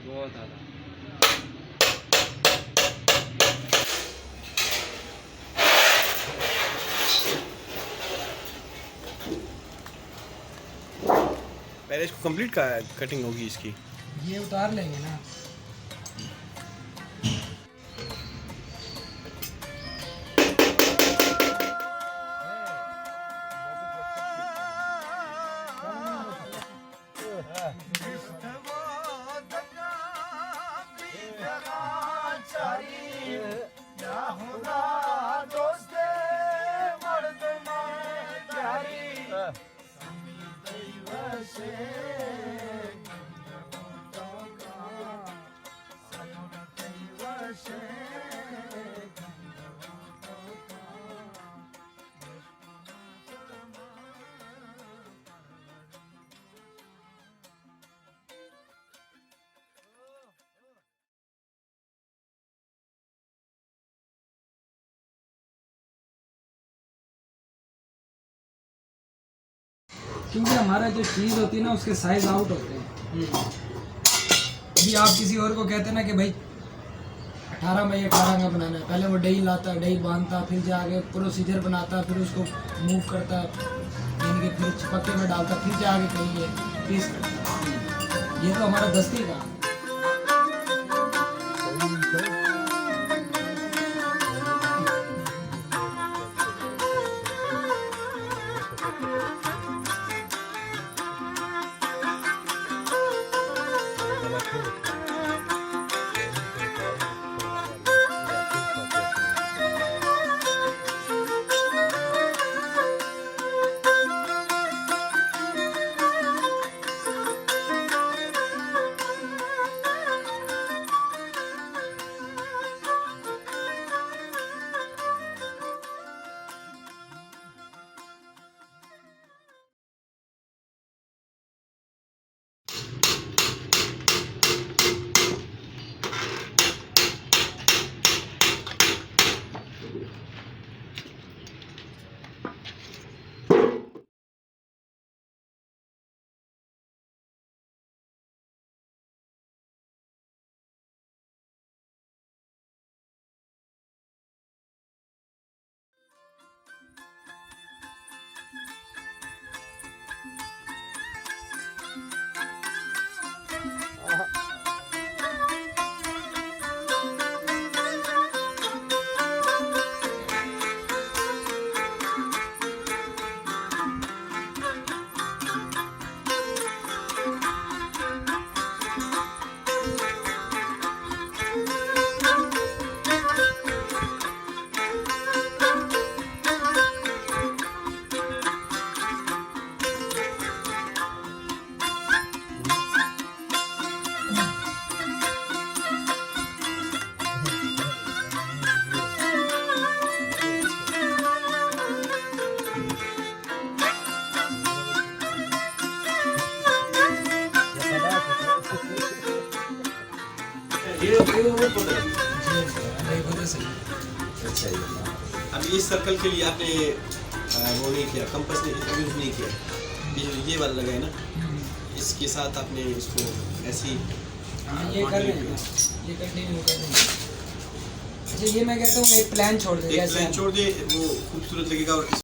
बहुत ज़्यादा। पहले इसको कंप्लीट कटिंग होगी इसकी, ये उतार लेंगे ना। क्योंकि हमारा जो चीज़ होती है ना उसके साइज आउट होते हैं। अभी आप किसी और को कहते हैं ना कि भाई 18 बाई 18 का बनाना है, पहले वो डही लाता, डही बांधता, फिर जाके प्रोसीजर बनाता, फिर उसको मूव करता, यानी कि फिर चपक्के में डालता, फिर जाके कहीं ये पीस करता। ये तो हमारा दस्ती का। अब इस सर्कल के लिए आपने वो नहीं किया, कंपास ने यूज़ नहीं किया, ये वाला लगा है ना, इसके साथ आपने इसको ऐसी ये कर रहे हैं, ये कंटिन्यू कर रहे हैं। अच्छा ये मैं कहता हूँ एक प्लान छोड़ दे, एक प्लान छोड़ दे, वो खूबसूरत लगेगा। और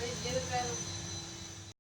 Adil, lleve el perro.